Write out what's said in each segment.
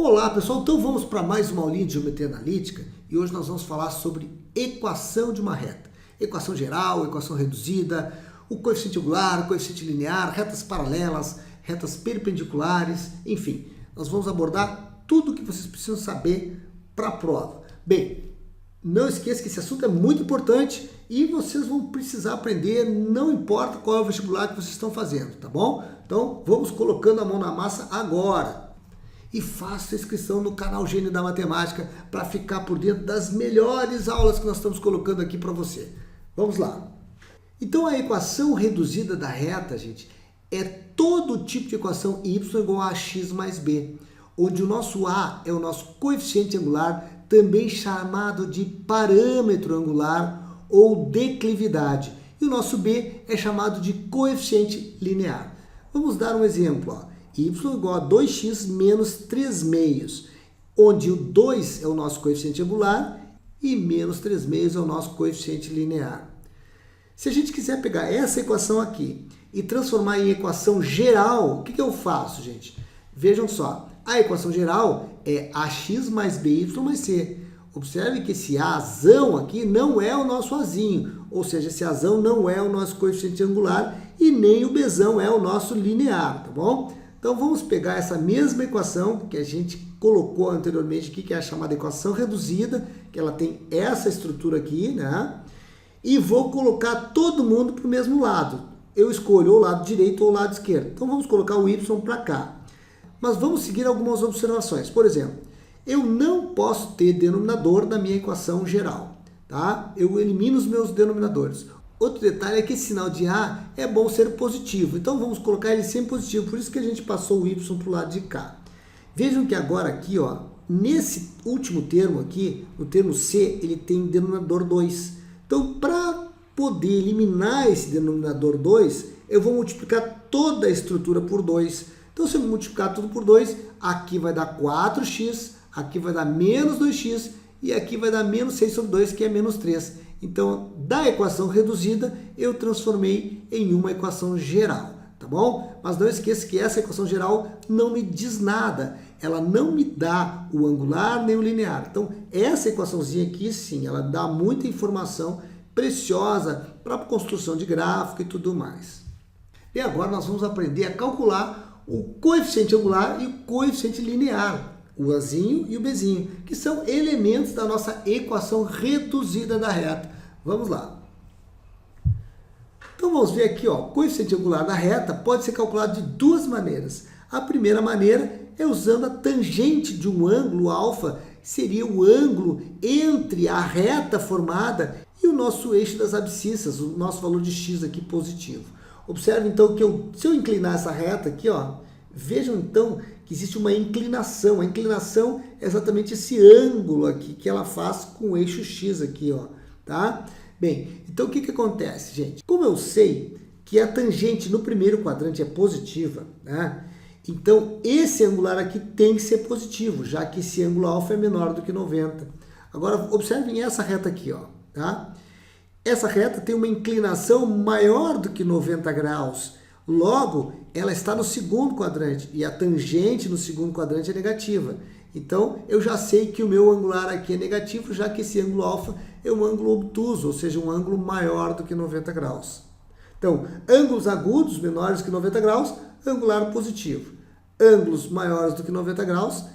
Olá pessoal, então vamos para mais uma aulinha de geometria analítica e hoje nós vamos falar sobre equação de uma reta. Equação geral, equação reduzida, o coeficiente angular, o coeficiente linear, retas paralelas, retas perpendiculares, enfim. Nós vamos abordar tudo o que vocês precisam saber para a prova. Bem, não esqueça que esse assunto é muito importante e vocês vão precisar aprender, não importa qual é o vestibular que vocês estão fazendo, tá bom? Então vamos colocando a mão na massa agora. E faça a inscrição no canal Gênio da Matemática para ficar por dentro das melhores aulas que nós estamos colocando aqui para você. Vamos lá. Então a equação reduzida da reta, gente, é todo tipo de equação y igual a x mais b, onde o nosso a é o nosso coeficiente angular, também chamado de parâmetro angular ou declividade, e o nosso b é chamado de coeficiente linear. Vamos dar um exemplo, ó. Y igual a 2x menos 3 meios, onde o 2 é o nosso coeficiente angular e menos 3 meios é o nosso coeficiente linear. Se a gente quiser pegar essa equação aqui e transformar em equação geral, o que eu faço, gente? Vejam só, a equação geral é ax mais by mais c. Observe que esse azão aqui não é o nosso azinho, ou seja, esse azão não é o nosso coeficiente angular e nem o bzão é o nosso linear, tá bom? Então vamos pegar essa mesma equação que a gente colocou anteriormente aqui, que é a chamada equação reduzida, que ela tem essa estrutura aqui, né? E vou colocar todo mundo para o mesmo lado. Eu escolho o lado direito ou o lado esquerdo. Então vamos colocar o y para cá. Mas vamos seguir algumas observações. Por exemplo, eu não posso ter denominador na minha equação geral, tá? Eu elimino os meus denominadores. Outro detalhe é que esse sinal de A é bom ser positivo, então vamos colocar ele sempre positivo, por isso que a gente passou o y para o lado de cá. Vejam que agora aqui, ó, nesse último termo aqui, no termo C, ele tem denominador 2. Então, para poder eliminar esse denominador 2, eu vou multiplicar toda a estrutura por 2. Então, se eu multiplicar tudo por 2, aqui vai dar 4x, aqui vai dar menos 2x, e aqui vai dar menos 6 sobre 2, que é menos 3. Então, da equação reduzida, eu transformei em uma equação geral, tá bom? Mas não esqueça que essa equação geral não me diz nada. Ela não me dá o angular nem o linear. Então, essa equaçãozinha aqui, sim, ela dá muita informação preciosa para a construção de gráfico e tudo mais. E agora nós vamos aprender a calcular o coeficiente angular e o coeficiente linear, o azinho e o bzinho, que são elementos da nossa equação reduzida da reta. Vamos lá. Então vamos ver aqui, ó, o coeficiente angular da reta pode ser calculado de duas maneiras. A primeira maneira é usando a tangente de um ângulo alfa, seria o ângulo entre a reta formada e o nosso eixo das abscissas, o nosso valor de x aqui positivo. Observe então que se eu inclinar essa reta aqui, ó, vejam então que existe uma inclinação. A inclinação é exatamente esse ângulo aqui que ela faz com o eixo x aqui, ó, tá? Bem, então o que acontece, gente? Como eu sei que a tangente no primeiro quadrante é positiva, né? Então esse angular aqui tem que ser positivo, já que esse ângulo alfa é menor do que 90. Agora observem essa reta aqui, ó, tá? Essa reta tem uma inclinação maior do que 90 graus. Logo, ela está no segundo quadrante e a tangente no segundo quadrante é negativa. Então, eu já sei que o meu angular aqui é negativo, já que esse ângulo alfa é um ângulo obtuso, ou seja, um ângulo maior do que 90 graus. Então, ângulos agudos menores do que 90 graus, angular positivo. Ângulos maiores do que 90 graus,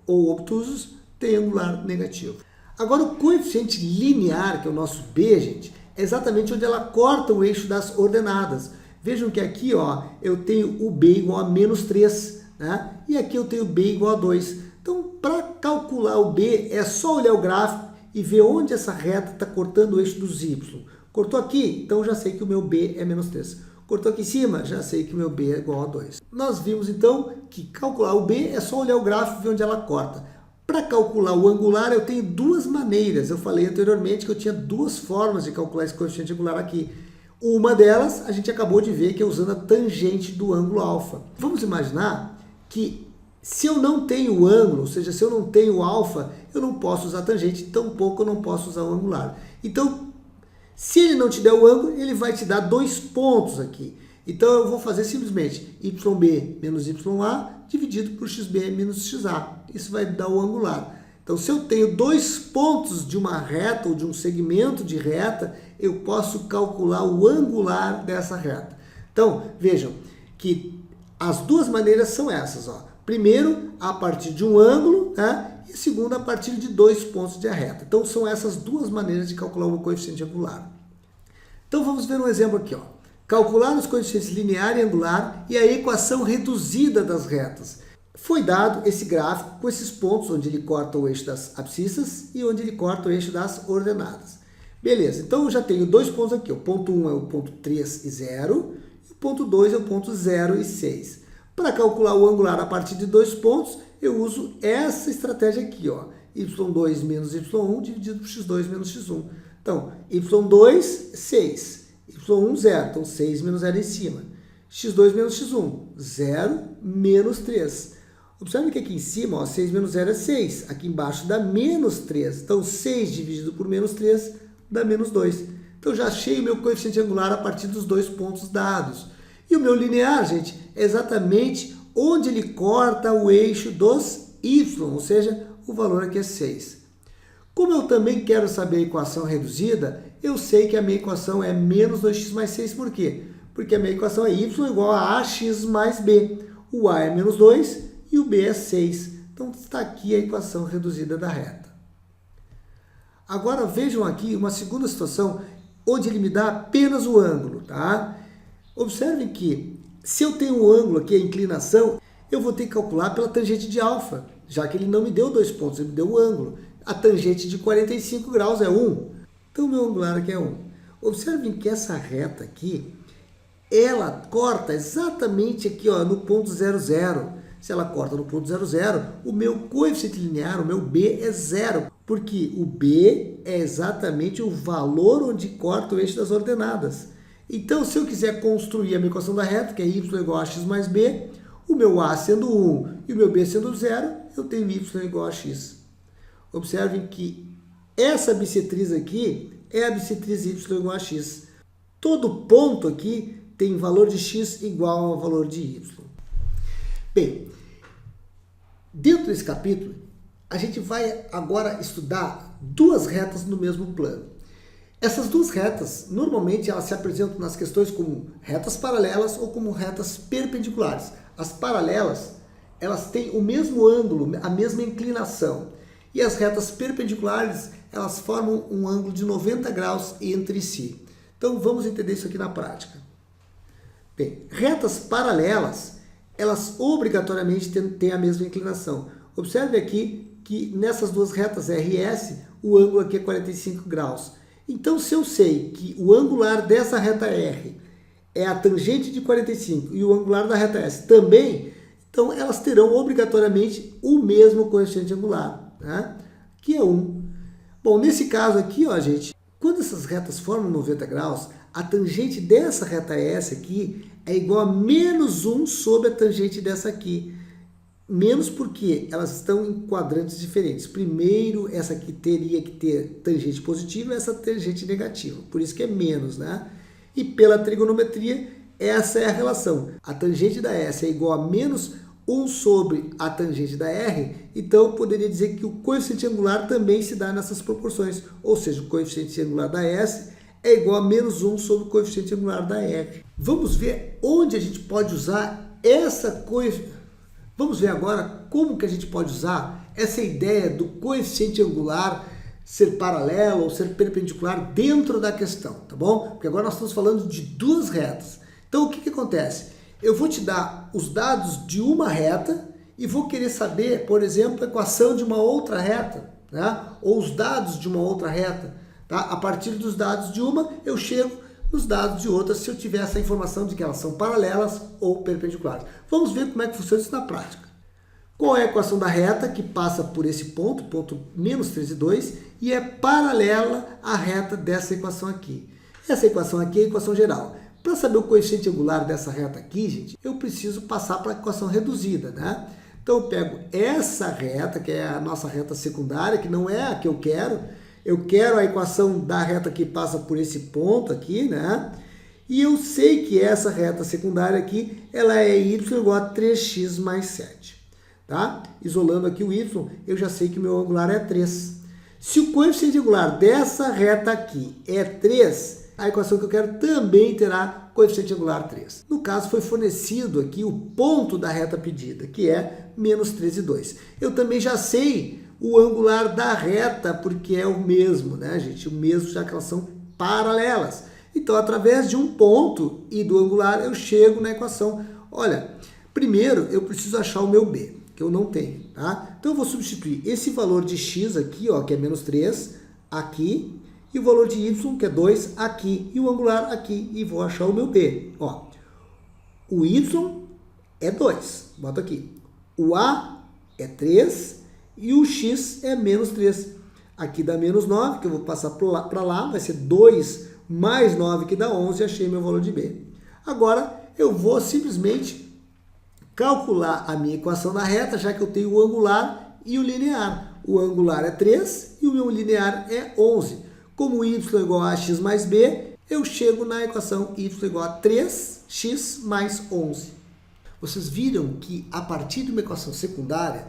ou obtusos, tem angular negativo. Agora, o coeficiente linear, que é o nosso b, gente, é exatamente onde ela corta o eixo das ordenadas. Vejam que aqui, ó, eu tenho o b igual a menos 3, né? E aqui eu tenho b igual a 2. Então, para calcular o b, é só olhar o gráfico e ver onde essa reta está cortando o eixo dos y. Cortou aqui? Então, já sei que o meu b é menos 3. Cortou aqui em cima? Já sei que o meu b é igual a 2. Nós vimos, então, que calcular o b é só olhar o gráfico e ver onde ela corta. Para calcular o angular, eu tenho duas maneiras. Eu falei anteriormente que eu tinha duas formas de calcular esse coeficiente angular aqui. Uma delas, a gente acabou de ver, que é usando a tangente do ângulo alfa. Vamos imaginar que se eu não tenho o ângulo, ou seja, se eu não tenho o alfa, eu não posso usar a tangente, tampouco eu não posso usar o angular. Então, se ele não te der o ângulo, ele vai te dar 2 pontos aqui. Então eu vou fazer simplesmente yb menos ya dividido por xb menos xa. Isso vai dar o angular. Então, se eu tenho dois pontos de uma reta ou de um segmento de reta, eu posso calcular o angular dessa reta. Então, vejam que as duas maneiras são essas. Ó. Primeiro, a partir de um ângulo, né? E segundo, a partir de dois pontos de reta. Então, são essas duas maneiras de calcular o coeficiente angular. Então, vamos ver um exemplo aqui. Ó. Calcular os coeficientes linear e angular e a equação reduzida das retas. Foi dado esse gráfico com esses pontos onde ele corta o eixo das abscissas e onde ele corta o eixo das ordenadas. Beleza, então eu já tenho dois pontos aqui. O ponto 1 é o ponto 3 e 0 e o ponto 2 é o ponto 0 e 6. Para calcular o angular a partir de dois pontos, eu uso essa estratégia aqui, ó, y2 menos y1 dividido por x2 menos x1. Então, y2, 6, y1, 0, então 6 menos 0 em cima. x2 menos x1, 0 menos 3. Observe que aqui em cima, ó, 6 menos 0 é 6. Aqui embaixo dá menos 3. Então, 6 dividido por menos 3 dá menos 2. Então, já achei o meu coeficiente angular a partir dos dois pontos dados. E o meu linear, gente, é exatamente onde ele corta o eixo dos y, ou seja, o valor aqui é 6. Como eu também quero saber a equação reduzida, eu sei que a minha equação é menos 2x mais 6. Por quê? Porque a minha equação é y igual a ax mais b. O a é menos 2 e o b é 6. Então, está aqui a equação reduzida da reta. Agora, vejam aqui uma segunda situação onde ele me dá apenas o ângulo, tá? Observem que, se eu tenho um ângulo aqui, a inclinação, eu vou ter que calcular pela tangente de alfa, já que ele não me deu dois pontos, ele me deu o ângulo. A tangente de 45 graus é 1. Então, o meu angular aqui é 1. Observem que essa reta aqui, ela corta exatamente aqui, ó, no ponto 0, 0. Se ela corta no ponto 0, 0, o meu coeficiente linear, o meu b é 0, porque o b é exatamente o valor onde corta o eixo das ordenadas. Então, se eu quiser construir a minha equação da reta, que é y igual a x mais b, o meu a sendo 1 e o meu b sendo 0, eu tenho y igual a x. Observem que essa bissetriz aqui é a bissetriz y igual a x. Todo ponto aqui tem valor de x igual ao valor de y. Bem, dentro desse capítulo, a gente vai agora estudar duas retas no mesmo plano. Essas duas retas, normalmente, elas se apresentam nas questões como retas paralelas ou como retas perpendiculares. As paralelas, elas têm o mesmo ângulo, a mesma inclinação. E as retas perpendiculares, elas formam um ângulo de 90 graus entre si. Então, vamos entender isso aqui na prática. Bem, retas paralelas, elas obrigatoriamente têm a mesma inclinação. Observe aqui que nessas duas retas R e S, o ângulo aqui é 45 graus. Então, se eu sei que o angular dessa reta R é a tangente de 45 e o angular da reta S também, então elas terão obrigatoriamente o mesmo coeficiente angular, né? Que é 1. Bom, nesse caso aqui, ó, gente, quando essas retas formam 90 graus, a tangente dessa reta S aqui é igual a menos 1 sobre a tangente dessa aqui. Menos porque elas estão em quadrantes diferentes. Primeiro, essa aqui teria que ter tangente positiva e essa tangente negativa. Por isso que é menos, né? E pela trigonometria, essa é a relação. A tangente da S é igual a menos 1 sobre a tangente da R. Então, eu poderia dizer que o coeficiente angular também se dá nessas proporções. Ou seja, o coeficiente angular da S é igual a menos 1 sobre o coeficiente angular da R. Vamos ver onde a gente pode usar essa coeficiente. Vamos ver agora como que a gente pode usar essa ideia do coeficiente angular ser paralelo ou ser perpendicular dentro da questão, tá bom? Porque agora nós estamos falando de duas retas. Então, o que que acontece? Eu vou te dar os dados de uma reta e vou querer saber, por exemplo, a equação de uma outra reta, né? Ou os dados de uma outra reta, tá? A partir dos dados de uma, eu chego nos dados de outras, se eu tiver essa informação de que elas são paralelas ou perpendiculares. Vamos ver como é que funciona isso na prática. Qual é a equação da reta que passa por esse ponto, ponto menos 3 e 2, e é paralela à reta dessa equação aqui. Essa equação aqui é a equação geral. Para saber o coeficiente angular dessa reta aqui, gente, eu preciso passar para a equação reduzida, né? Então, eu pego essa reta, que é a nossa reta secundária, que não é a que eu quero a equação da reta que passa por esse ponto aqui, né? E eu sei que essa reta secundária aqui, ela é y igual a 3x mais 7. Tá? Isolando aqui o y, eu já sei que o meu angular é 3. Se o coeficiente angular dessa reta aqui é 3, a equação que eu quero também terá coeficiente angular 3. No caso, foi fornecido aqui o ponto da reta pedida, que é menos 13,2. Eu também já sei o angular da reta, porque é o mesmo, né, gente? O mesmo, já que elas são paralelas. Então, através de um ponto e do angular, eu chego na equação. Olha, primeiro eu preciso achar o meu b, que eu não tenho, tá? Então, eu vou substituir esse valor de x aqui, ó, que é menos 3, aqui, e o valor de y, que é 2, aqui, e o angular aqui, e vou achar o meu b. Ó, o y é 2, bota aqui. O a é 3 e o x é menos 3. Aqui dá menos 9, que eu vou passar para lá, vai ser 2 mais 9, que dá 11, e achei meu valor de b. Agora, eu vou simplesmente calcular a minha equação da reta, já que eu tenho o angular e o linear. O angular é 3 e o meu linear é 11. Como y é igual a x mais b, eu chego na equação y igual a 3x mais 11. Vocês viram que a partir de uma equação secundária,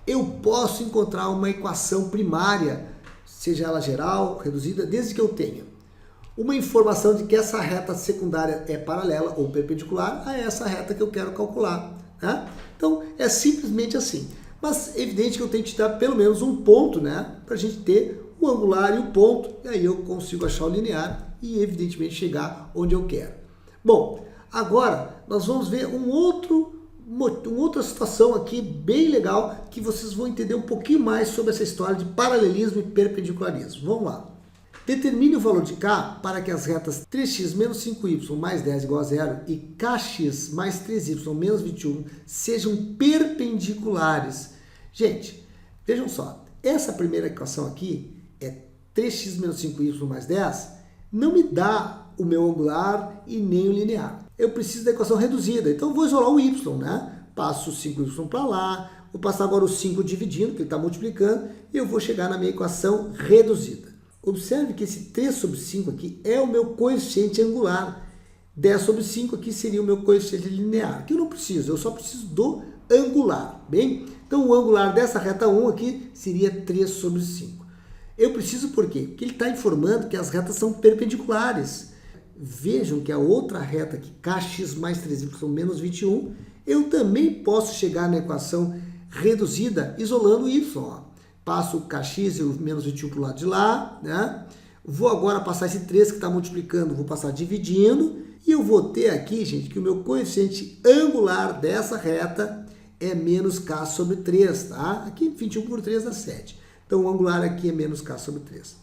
eu posso encontrar uma equação primária, seja ela geral, reduzida, desde que eu tenha uma informação de que essa reta secundária é paralela ou perpendicular a essa reta que eu quero calcular. Né? Então, é simplesmente assim. Mas é evidente que eu tenho que dar pelo menos um ponto, né, para a gente ter o angular e o ponto, e aí eu consigo achar o linear e, evidentemente, chegar onde eu quero. Bom, agora nós vamos ver uma outra situação aqui bem legal, que vocês vão entender um pouquinho mais sobre essa história de paralelismo e perpendicularismo. Vamos lá. Determine o valor de k para que as retas 3x menos 5y mais 10 igual a 0 e kx mais 3y menos 21 sejam perpendiculares. Gente, vejam só, essa primeira equação aqui é 3x menos 5y mais 10, não me dá o meu angular e nem o linear. Eu preciso da equação reduzida, então eu vou isolar o y, né? Passo o 5y para lá, vou passar agora o 5 dividindo, que ele está multiplicando, e eu vou chegar na minha equação reduzida. Observe que esse 3 sobre 5 aqui é o meu coeficiente angular. 10 sobre 5 aqui seria o meu coeficiente linear, que eu não preciso, eu só preciso do angular. Bem, então o angular dessa reta 1 aqui seria 3 sobre 5. Eu preciso por quê? Porque ele está informando que as retas são perpendiculares. Vejam que a outra reta aqui, kx mais 3y menos 21, eu também posso chegar na equação reduzida isolando o y. Ó. Passo o kx e o menos 21 para o lado de lá, né? Vou agora passar esse 3 que está multiplicando, vou passar dividindo, e eu vou ter aqui, gente, que o meu coeficiente angular dessa reta é menos k sobre 3, tá? Aqui 21 por 3 dá 7. Então o angular aqui é menos k sobre 3.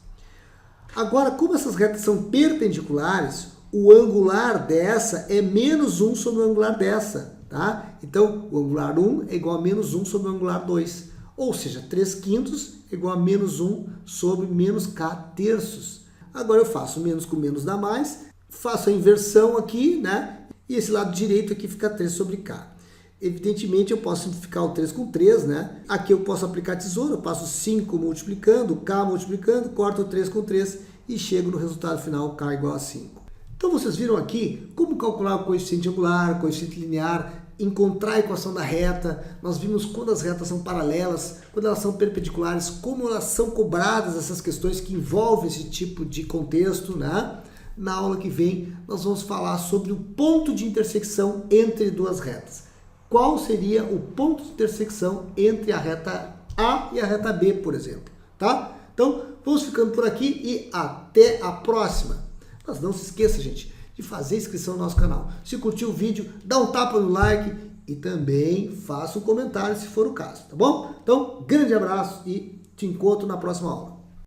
Agora, como essas retas são perpendiculares, o angular dessa é menos 1 sobre o angular dessa, tá? Então o angular 1 é igual a menos 1 sobre o angular 2. Ou seja, 3 quintos é igual a menos 1 sobre menos k terços. Agora eu faço menos com menos dá mais, faço a inversão aqui, né? E esse lado direito aqui fica 3 sobre k. Evidentemente eu posso simplificar o 3 com 3, né? Aqui eu posso aplicar tesoura, eu passo 5 multiplicando, k multiplicando, corto o 3 com 3 e chego no resultado final, k igual a 5. Então vocês viram aqui como calcular o coeficiente angular, o coeficiente linear, encontrar a equação da reta. Nós vimos quando as retas são paralelas, quando elas são perpendiculares, como elas são cobradas essas questões que envolvem esse tipo de contexto, né? Na aula que vem nós vamos falar sobre o ponto de intersecção entre duas retas. Qual seria o ponto de intersecção entre a reta A e a reta B, por exemplo, tá? Então, vamos ficando por aqui e até a próxima. Mas não se esqueça, gente, de fazer inscrição no nosso canal. Se curtiu o vídeo, dá um tapa no like e também faça um comentário se for o caso, tá bom? Então, grande abraço e te encontro na próxima aula.